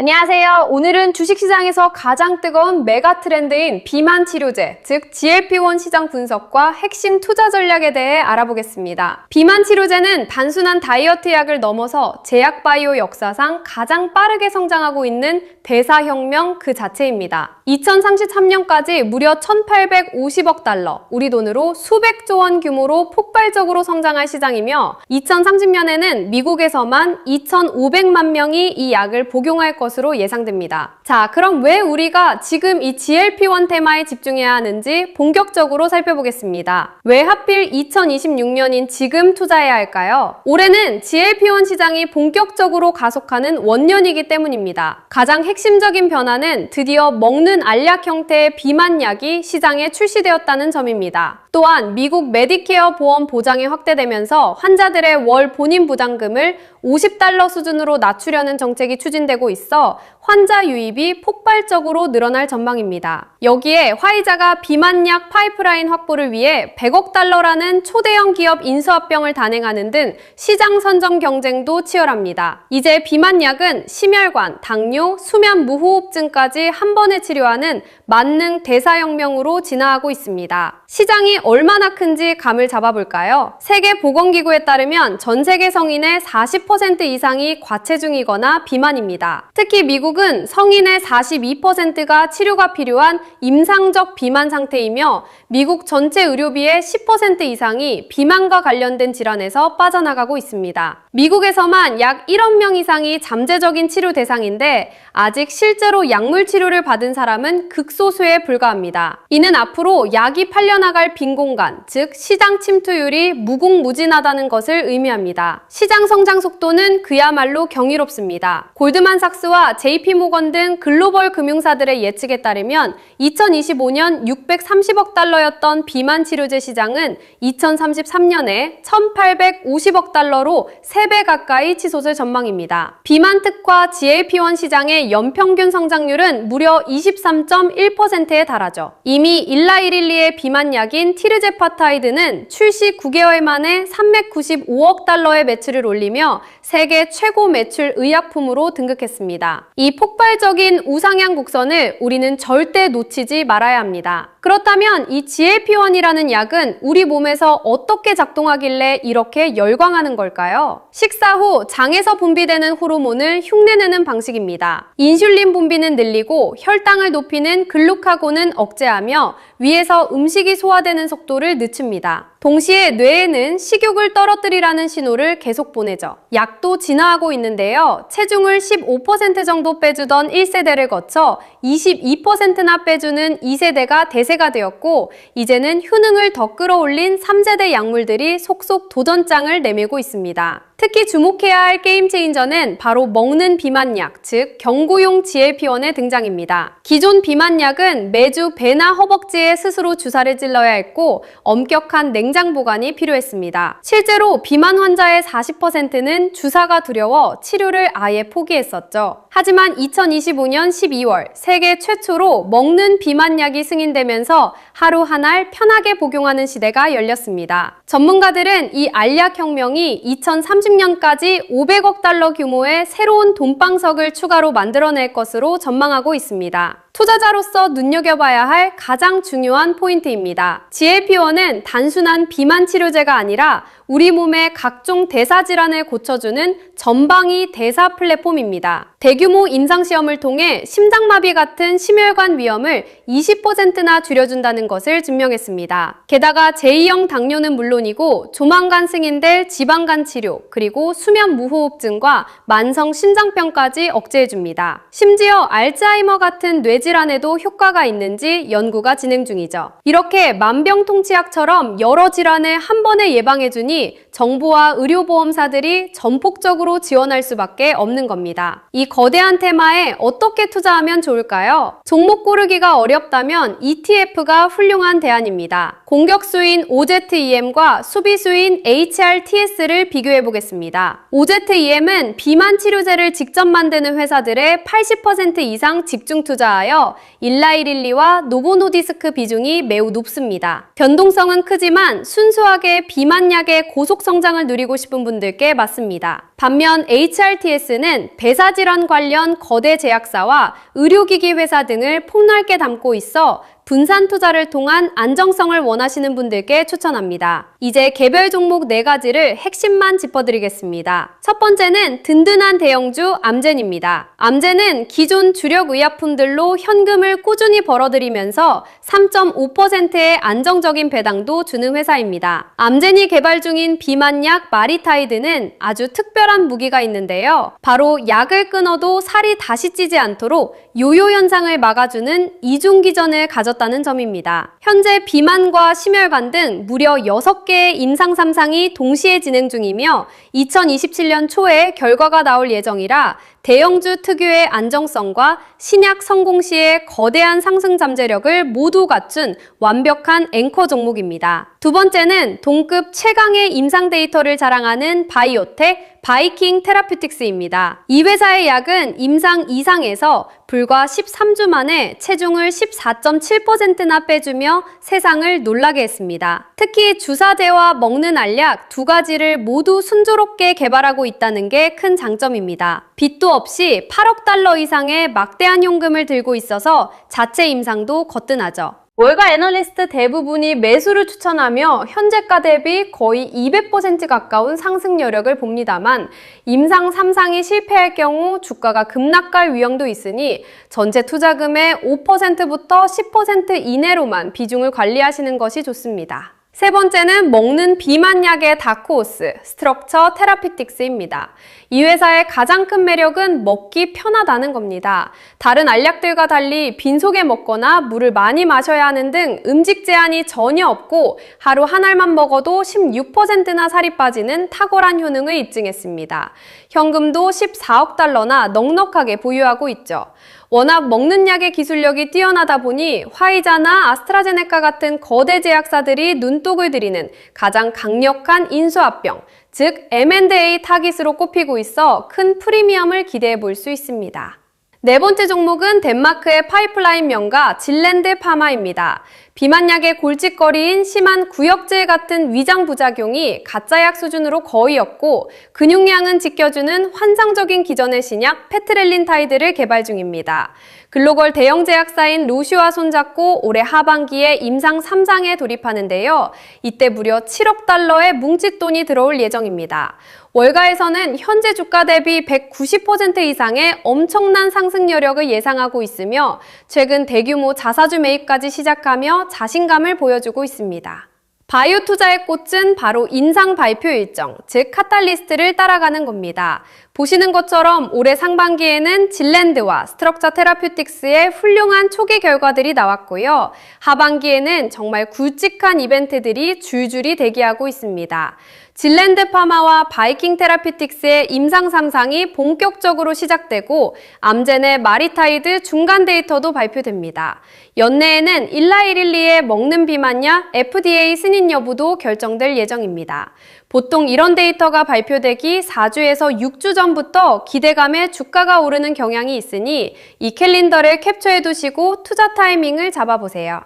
안녕하세요. 오늘은 주식시장에서 가장 뜨거운 메가 트렌드인 비만 치료제, 즉 GLP-1 시장 분석과 핵심 투자 전략에 대해 알아보겠습니다. 비만 치료제는 단순한 다이어트 약을 넘어서 제약 바이오 역사상 가장 빠르게 성장하고 있는 대사혁명 그 자체입니다. 2033년까지 무려 1,850억 달러, 우리 돈으로 수백조 원 규모로 폭발적으로 성장할 시장이며 2030년에는 미국에서만 2,500만 명이 이 약을 복용할 것으로 예상됩니다. 자, 그럼 왜 우리가 지금 이 GLP-1 테마에 집중해야 하는지 본격적으로 살펴보겠습니다. 왜 하필 2026년인 지금 투자해야 할까요? 올해는 GLP-1 시장이 본격적으로 가속하는 원년이기 때문입니다. 가장 핵심적인 변화는 드디어 먹는 알약 형태의 비만약이 시장에 출시되었다는 점입니다. 또한 미국 메디케어 보험 보장이 확대되면서 환자들의 월 본인 부담금을 $50 수준으로 낮추려는 정책이 추진되고 있어 환자 유입이 폭발적으로 늘어날 전망입니다. 여기에 화이자가 비만약 파이프라인 확보를 위해 100억 달러라는 초대형 기업 인수합병을 단행하는 등 시장 선점 경쟁도 치열합니다. 이제 비만약은 심혈관, 당뇨, 수면 무호흡증까지 한 번에 치료하는 만능 대사혁명으로 진화하고 있습니다. 시장이 얼마나 큰지 감을 잡아볼까요? 세계보건기구에 따르면 전 세계 성인의 40% 이상이 과체중이거나 비만입니다. 특히 미국은 성인의 42%가 치료가 필요한 임상적 비만 상태이며 미국 전체 의료비의 10% 이상이 비만과 관련된 질환에서 빠져나가고 있습니다. 미국에서만 약 1억 명 이상이 잠재적인 치료 대상인데 아직 실제로 약물 치료를 받은 사람은 극소수에 불과합니다. 이는 앞으로 약이 팔려나갈 빈 공간, 즉 시장 침투율이 무궁무진하다는 것을 의미합니다. 시장 성장 속도는 그야말로 경이롭습니다. 골드만삭스와 JP모건 등 글로벌 금융사들의 예측에 따르면 2025년 630억 달러였던 비만 치료제 시장은 2033년에 1,850억 달러로 3배 가까이 치솟을 전망입니다. 비만 특화 GLP-1 시장의 연평균 성장률은 무려 23.1%에 달하죠. 이미 일라이릴리의 비만약인 티르제파타이드는 출시 9개월 만에 395억 달러의 매출을 올리며 세계 최고 매출 의약품으로 등극했습니다. 이 폭발적인 우상향 곡선을 우리는 절대 놓치지 말아야 합니다. 그렇다면 이 GLP-1이라는 약은 우리 몸에서 어떻게 작동하길래 이렇게 열광하는 걸까요? 식사 후 장에서 분비되는 호르몬을 흉내내는 방식입니다. 인슐린 분비는 늘리고 혈당을 높이는 글루카곤은 억제하며 위에서 음식이 소화되는 속도를 늦춥니다. 동시에 뇌에는 식욕을 떨어뜨리라는 신호를 계속 보내죠. 약도 진화하고 있는데요. 체중을 15% 정도 빼주던 1세대를 거쳐 22%나 빼주는 2세대가 대세가 되었고 이제는 효능을 더 끌어올린 3세대 약물들이 속속 도전장을 내밀고 있습니다. 특히 주목해야 할 게임 체인저는 바로 먹는 비만약, 즉 경구용 GLP-1의 등장입니다. 기존 비만약은 매주 배나 허벅지에 스스로 주사를 찔러야 했고 엄격한 냉장 보관이 필요했습니다. 실제로 비만 환자의 40%는 주사가 두려워 치료를 아예 포기했었죠. 하지만 2025년 12월 세계 최초로 먹는 비만약이 승인되면서 하루 한 알 편하게 복용하는 시대가 열렸습니다. 전문가들은 이 알약 혁명이 2030년까지 500억 달러 규모의 새로운 돈방석을 추가로 만들어낼 것으로 전망하고 있습니다. 투자자로서 눈여겨봐야 할 가장 중요한 포인트입니다. GLP-1은 단순한 비만 치료제가 아니라 우리 몸의 각종 대사질환을 고쳐주는 전방위 대사 플랫폼입니다. 대규모 임상시험을 통해 심장마비 같은 심혈관 위험을 20%나 줄여준다는 것을 증명했습니다. 게다가 제2형 당뇨는 물론이고 조만간 승인될 지방간 치료, 그리고 수면 무호흡증과 만성 심장병까지 억제해줍니다. 심지어 알츠하이머 같은 뇌질환에도 효과가 있는지 연구가 진행 중이죠. 이렇게 만병통치약처럼 여러 질환을 한 번에 예방해주니 정부와 의료보험사들이 전폭적으로 지원할 수밖에 없는 겁니다. 이 거대한 테마에 어떻게 투자하면 좋을까요? 종목 고르기가 어렵다면 ETF가 훌륭한 대안입니다. 공격수인 OZEM과 수비수인 HRTS를 비교해 보겠습니다. OZEM은 비만 치료제를 직접 만드는 회사들의 80% 이상 집중 투자하여 일라이릴리와 노보노디스크 비중이 매우 높습니다. 변동성은 크지만 순수하게 비만약의 고속 성장을 누리고 싶은 분들께 맞습니다. 반면 HRTS는 배사질환 관련 거대 제약사와 의료기기 회사 등을 폭넓게 담고 있어 분산 투자를 통한 안정성을 원하시는 분들께 추천합니다. 이제 개별 종목 4가지를 핵심만 짚어드리겠습니다. 첫 번째는 든든한 대형주 암젠입니다. 암젠은 기존 주력 의약품들로 현금을 꾸준히 벌어들이면서 3.5%의 안정적인 배당도 주는 회사입니다. 암젠이 개발 중인 비만약 마리타이드는 아주 특별한 무기가 있는데요. 바로 약을 끊어도 살이 다시 찌지 않도록 요요 현상을 막아주는 이중기전을 가졌다는 점입니다. 현재 비만과 심혈관 등 무려 6개의 임상 3상이 동시에 진행 중이며 2027년 초에 결과가 나올 예정이라 대형주 특유의 안정성과 신약 성공 시의 거대한 상승 잠재력을 모두 갖춘 완벽한 앵커 종목입니다. 두 번째는 동급 최강의 임상 데이터를 자랑하는 바이오텍 바이킹 테라퓨틱스입니다. 이 회사의 약은 임상 2상에서 불과 13주 만에 체중을 14.7%나 빼주며 세상을 놀라게 했습니다. 특히 주사제와 먹는 알약 2가지를 모두 순조롭게 개발하고 있다는 게 큰 장점입니다. 빚도 없이 8억 달러 이상의 막대한 현금을 들고 있어서 자체 임상도 거뜬하죠. 월가 애널리스트 대부분이 매수를 추천하며 현재가 대비 거의 200% 가까운 상승 여력을 봅니다만 임상 3상이 실패할 경우 주가가 급락할 위험도 있으니 전체 투자금의 5%부터 10% 이내로만 비중을 관리하시는 것이 좋습니다. 세 번째는 먹는 비만약의 다크호스, 스트럭처 테라피틱스입니다. 이 회사의 가장 큰 매력은 먹기 편하다는 겁니다. 다른 알약들과 달리 빈속에 먹거나 물을 많이 마셔야 하는 등 음식 제한이 전혀 없고 하루 한 알만 먹어도 16%나 살이 빠지는 탁월한 효능을 입증했습니다. 현금도 14억 달러나 넉넉하게 보유하고 있죠. 워낙 먹는 약의 기술력이 뛰어나다 보니 화이자나 아스트라제네카 같은 거대 제약사들이 눈독을 들이는 가장 강력한 인수합병, 즉 M&A 타깃으로 꼽히고 있어 큰 프리미엄을 기대해 볼 수 있습니다. 네 번째 종목은 덴마크의 파이프라인 명가 질랜드 파마입니다. 비만약의 골칫거리인 심한 구역질 같은 위장 부작용이 가짜약 수준으로 거의 없고 근육량은 지켜주는 환상적인 기전의 신약 페트렐린타이드를 개발 중입니다. 글로벌 대형 제약사인 로슈와 손잡고 올해 하반기에 임상 3상에 돌입하는데요. 이때 무려 7억 달러의 뭉칫돈이 들어올 예정입니다. 월가에서는 현재 주가 대비 190% 이상의 엄청난 상승 여력을 예상하고 있으며 최근 대규모 자사주 매입까지 시작하며 자신감을 보여주고 있습니다. 바이오 투자의 꽃은 바로 인상 발표 일정, 즉 카탈리스트를 따라가는 겁니다. 보시는 것처럼 올해 상반기에는 질랜드와 스트럭처 테라퓨틱스의 훌륭한 초기 결과들이 나왔고요. 하반기에는 정말 굵직한 이벤트들이 줄줄이 대기하고 있습니다. 질랜드 파마와 바이킹 테라퓨틱스의 임상 3상이 본격적으로 시작되고 암젠의 마리타이드 중간 데이터도 발표됩니다. 연내에는 일라이릴리의 먹는 비만약 FDA 승인 여부도 결정될 예정입니다. 보통 이런 데이터가 발표되기 4주에서 6주 전부터 기대감에 주가가 오르는 경향이 있으니 이 캘린더를 캡처해 두시고 투자 타이밍을 잡아보세요.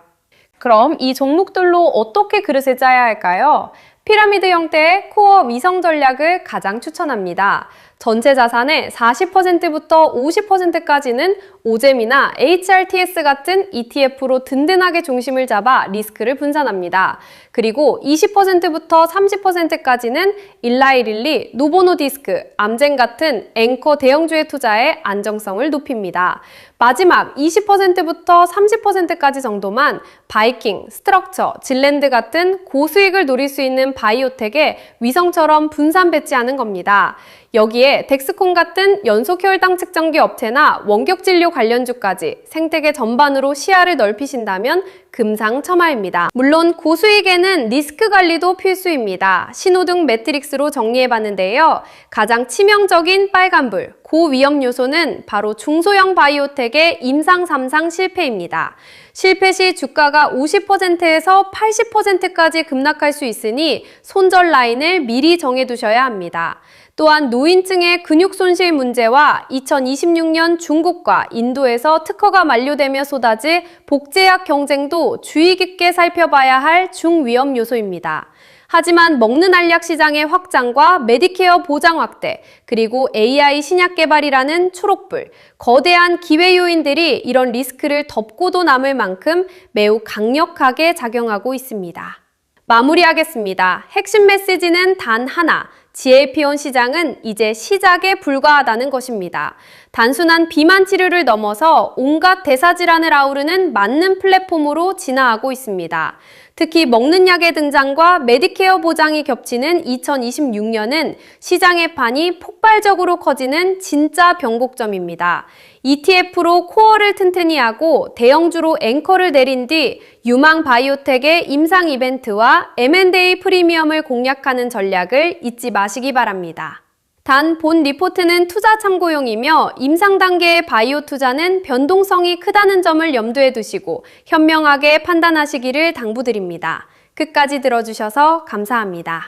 그럼 이 종목들로 어떻게 그릇을 짜야 할까요? 피라미드 형태의 코어 위성 전략을 가장 추천합니다. 전체 자산의 40%부터 50%까지는 오잼이나 HRTS 같은 ETF로 든든하게 중심을 잡아 리스크를 분산합니다. 그리고 20%부터 30%까지는 일라이릴리, 노보노디스크, 암젠 같은 앵커 대형주에 투자해 안정성을 높입니다. 마지막 20%부터 30%까지 정도만 바이킹, 스트럭처, 질랜드 같은 고수익을 노릴 수 있는 바이오텍에 위성처럼 분산 배치하는 겁니다. 여기에 덱스콘 같은 연속 혈당 측정기 업체나 원격진료 관련주까지 생태계 전반으로 시야를 넓히신다면 금상첨화입니다. 물론 고수익에는 리스크 관리도 필수입니다. 신호등 매트릭스로 정리해봤는데요. 가장 치명적인 빨간불, 고위험 요소는 바로 중소형 바이오텍의 임상 3상 실패입니다. 실패 시 주가가 50%에서 80%까지 급락할 수 있으니 손절 라인을 미리 정해두셔야 합니다. 또한 노인층의 근육 손실 문제와 2026년 중국과 인도에서 특허가 만료되며 쏟아질 복제약 경쟁도 주의 깊게 살펴봐야 할 중위험 요소입니다. 하지만 먹는 알약 시장의 확장과 메디케어 보장 확대, 그리고 AI 신약 개발이라는 초록불, 거대한 기회 요인들이 이런 리스크를 덮고도 남을 만큼 매우 강력하게 작용하고 있습니다. 마무리하겠습니다. 핵심 메시지는 단 하나. GLP-1 시장은 이제 시작에 불과하다는 것입니다. 단순한 비만 치료를 넘어서 온갖 대사질환을 아우르는 맞는 플랫폼으로 진화하고 있습니다. 특히 먹는 약의 등장과 메디케어 보장이 겹치는 2026년은 시장의 판이 폭발적으로 커지는 진짜 변곡점입니다. ETF로 코어를 튼튼히 하고 대형주로 앵커를 내린 뒤 유망 바이오텍의 임상 이벤트와 M&A 프리미엄을 공략하는 전략을 잊지 마시기 바랍니다. 단, 본 리포트는 투자 참고용이며 임상 단계의 바이오 투자는 변동성이 크다는 점을 염두에 두시고 현명하게 판단하시기를 당부드립니다. 끝까지 들어주셔서 감사합니다.